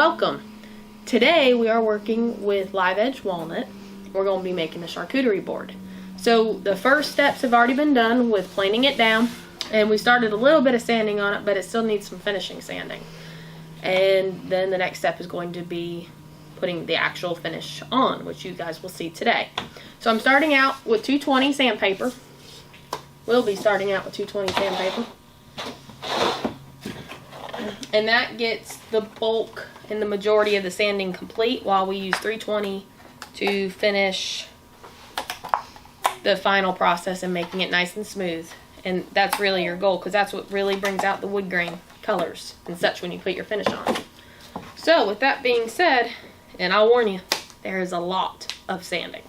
welcome. Today we are working with live edge walnut. We're going to be making the charcuterie board. So the first steps have already been done with planing it down, and we started a little bit of sanding on it, but it still needs some finishing sanding. And then the next step is going to be putting the actual finish on, which you guys will see today. So I'm starting out with 220 sandpaper. We'll be starting out with 220 sandpaper. And that gets the bulk and the majority of the sanding complete, while we use 320 to finish the final process and making it nice and smooth. And that's really your goal, because that's what really brings out the wood grain colors and such when you put your finish on. So with that being said, and I'll warn you, there is a lot of sanding.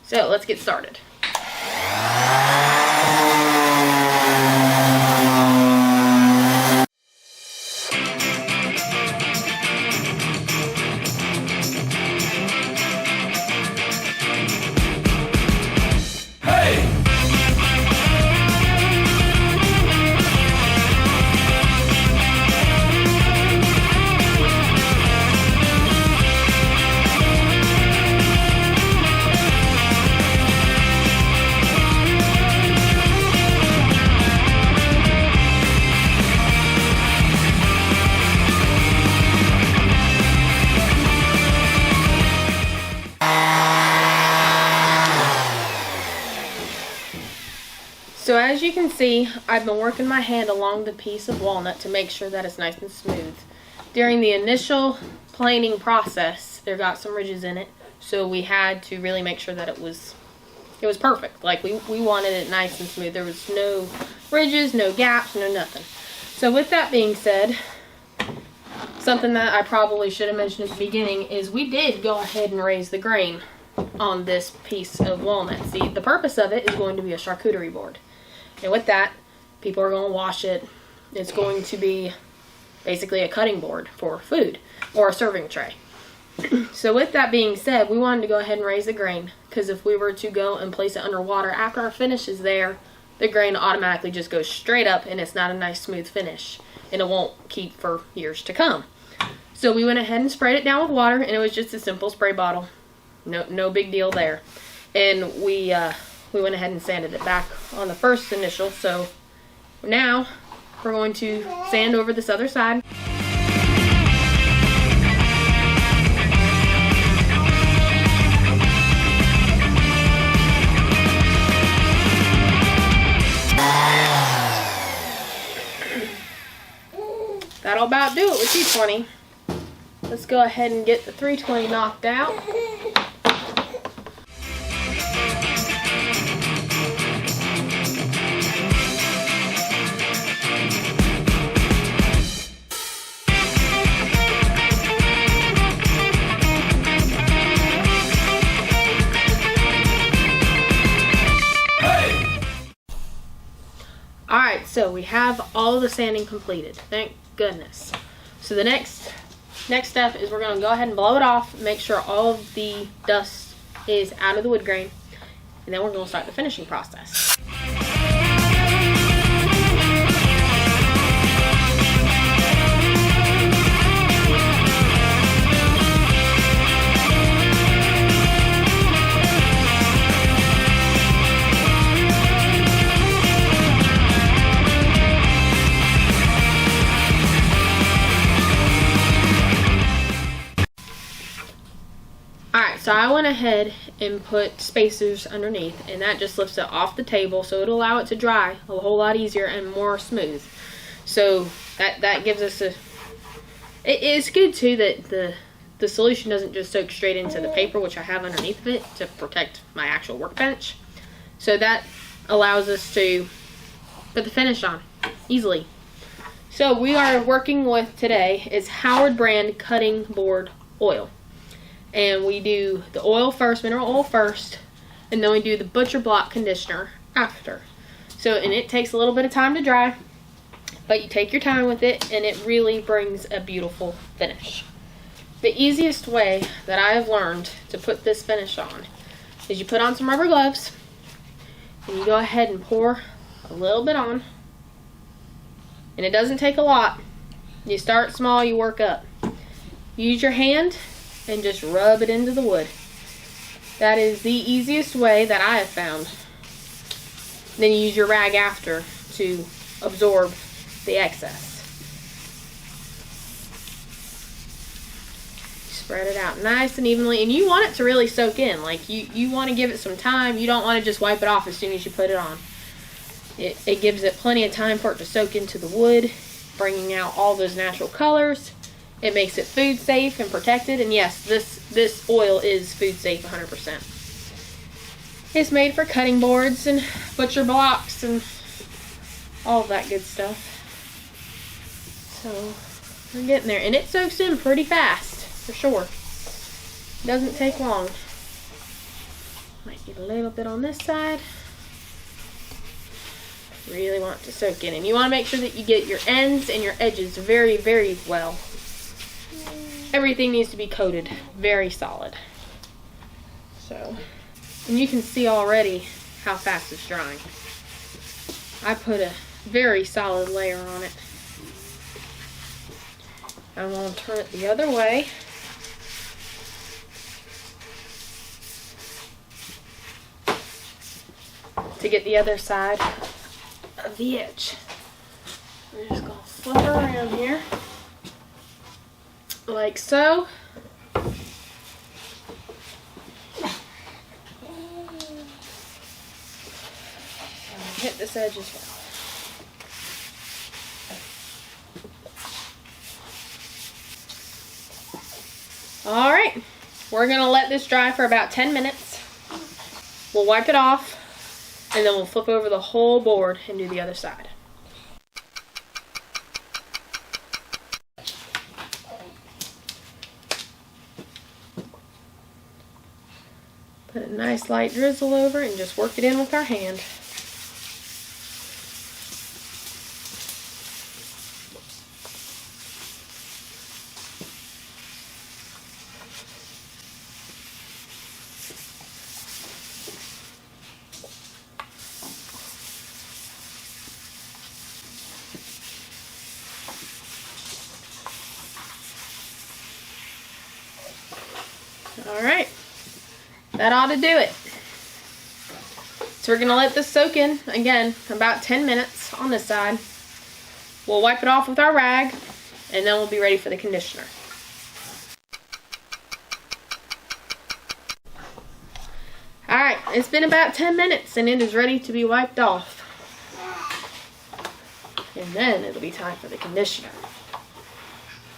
So let's get started. So as you can see, I've been working my hand along the piece of walnut to make sure that it's nice and smooth. During the initial planing process, there got some ridges in it, so we had to really make sure that it was perfect. Like we wanted it nice and smooth. There was no ridges, no gaps, no nothing. So with that being said, something that I probably should have mentioned at the beginning is we did go ahead and raise the grain on this piece of walnut. See, the purpose of it is going to be a charcuterie board. And with that, people are going to wash it. It's going to be basically a cutting board for food or a serving tray. So with that being said, we wanted to go ahead and raise the grain, because if we were to go and place it underwater after our finish is there, the grain automatically just goes straight up and it's not a nice smooth finish, and it won't keep for years to come. So we went ahead and sprayed it down with water, and it was just a simple spray bottle. No big deal there. And we went ahead and sanded it back on the first initial. So now we're going to sand over this other side. That'll about do it with 220. Let's go ahead and get the 320 knocked out. Alright, so we have all the sanding completed. Thank goodness. So the next step is we're going to go ahead and blow it off, make sure all of the dust is out of the wood grain, and then we're going to start the finishing process. So I went ahead and put spacers underneath, and that just lifts it off the table, so it'll allow it to dry a whole lot easier and more smooth. So that gives us it is good too that the solution doesn't just soak straight into the paper, which I have underneath of it to protect my actual workbench. So that allows us to put the finish on easily. So we are working with today is Howard brand cutting board oil. And we do the oil first, mineral oil first, and then we do the butcher block conditioner after. So, and it takes a little bit of time to dry, but you take your time with it, and it really brings a beautiful finish. The easiest way that I have learned to put this finish on is you put on some rubber gloves, and you go ahead and pour a little bit on, and it doesn't take a lot. You start small, you work up. use your hand and just rub it into the wood. That is the easiest way that I have found. Then you use your rag after to absorb the excess. Spread it out nice and evenly, and you want it to really soak in. Like you want to give it some time. You don't want to just wipe it off as soon as you put it on. It gives it plenty of time for it to soak into the wood, bringing out all those natural colors. It makes it food safe and protected, and yes, this oil is food safe 100%. It's made for cutting boards and butcher blocks and all of that good stuff. So we're getting there, and it soaks in pretty fast. For sure. Doesn't take long. Might get a little bit on this side. Really want it to soak in. And you want to make sure that you get your ends and your edges very, very well. Everything needs to be coated very solid. So, and you can see already how fast it's drying. I put a very solid layer on it. I'm going to turn it the other way. To get the other side of the edge. We're just going to flip her around here. Like so. And hit this edge as well. Alright, we're going to let this dry for about 10 minutes. We'll wipe it off. And then we'll flip over the whole board and do the other side. Put a nice light drizzle over it and just work it in with our hand. Alright, that ought to do it. So we're going to let this soak in, again, about 10 minutes on this side. We'll wipe it off with our rag, and then we'll be ready for the conditioner. Alright, it's been about 10 minutes, and it is ready to be wiped off. And then it'll be time for the conditioner.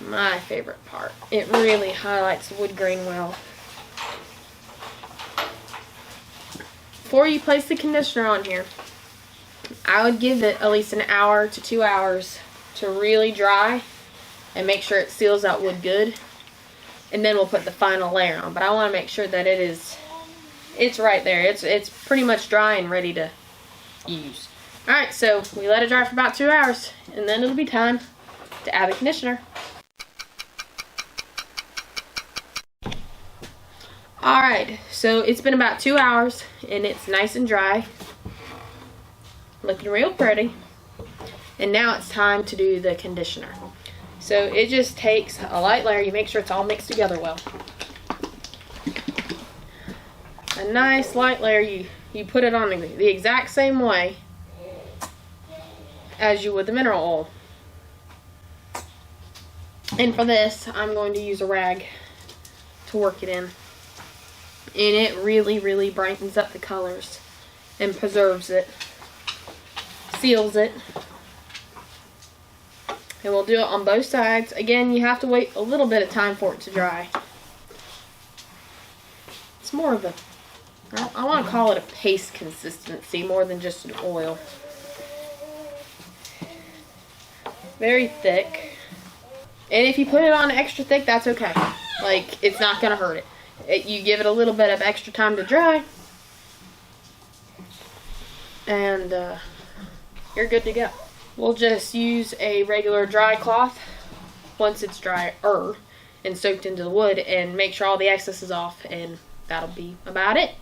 My favorite part. It really highlights the wood grain well. Before you place the conditioner on here, I would give it at least an hour to 2 hours to really dry and make sure it seals that wood good. And then we'll put the final layer on. But I want to make sure that it's right there. It's pretty much dry and ready to use. Alright, so we let it dry for about 2 hours, and then it'll be time to add the conditioner. Alright, so it's been about 2 hours and it's nice and dry. Looking real pretty. And now it's time to do the conditioner. So it just takes a light layer. You make sure it's all mixed together well. A nice light layer. You put it on the exact same way as you would the mineral oil. And for this, I'm going to use a rag to work it in. And it really, really brightens up the colors and preserves it, seals it. And we'll do it on both sides. Again, you have to wait a little bit of time for it to dry. It's more of a, I want to call it a paste consistency more than just an oil. Very thick. And if you put it on extra thick, that's okay. Like, it's not going to hurt it. You give it a little bit of extra time to dry, and you're good to go. We'll just use a regular dry cloth once it's drier and soaked into the wood, and make sure all the excess is off, and that'll be about it.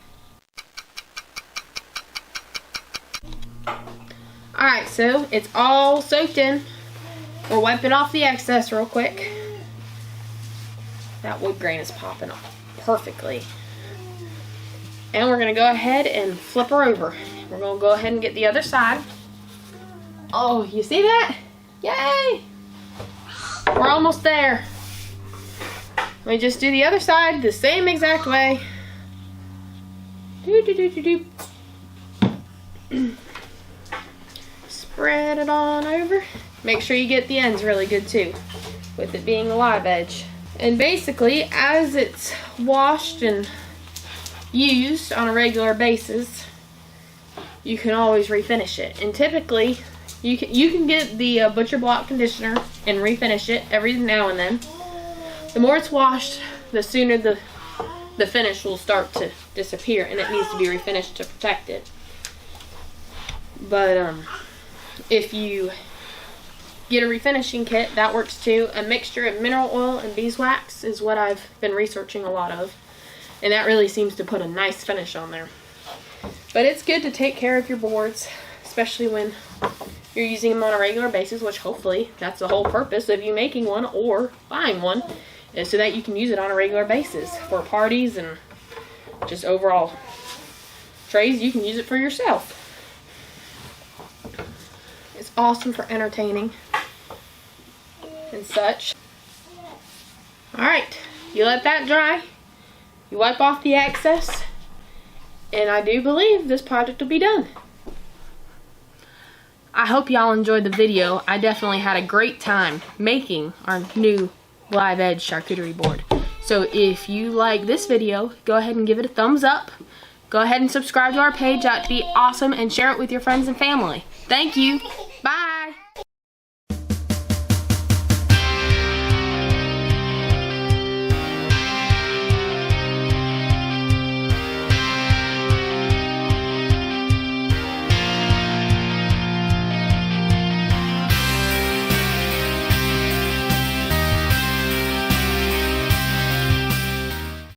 Alright, so it's all soaked in. We're wiping off the excess real quick. That wood grain is popping up perfectly. And we're going to go ahead and flip her over. We're going to go ahead and get the other side. Oh, you see that? Yay! We're almost there. Let me just do the other side the same exact way. Spread it on over. Make sure you get the ends really good too, with it being a live edge. And basically, as it's washed and used on a regular basis, you can always refinish it. And typically, you can get the butcher block conditioner and refinish it every now and then. The more it's washed, the sooner the finish will start to disappear, and it needs to be refinished to protect it. But if you get a refinishing kit, that works too. A mixture of mineral oil and beeswax is what I've been researching a lot of, and that really seems to put a nice finish on there. But it's good to take care of your boards, especially when you're using them on a regular basis, which hopefully that's the whole purpose of you making one or buying one, is so that you can use it on a regular basis for parties and just overall trays. You can use it for yourself. It's awesome for entertaining and such. Alright, you let that dry, you wipe off the excess, and I do believe this project will be done. I hope y'all enjoyed the video. I definitely had a great time making our new live edge charcuterie board. So if you like this video, go ahead and give it a thumbs up. Go ahead and subscribe to our page. That'd be awesome, and share it with your friends and family. Thank you.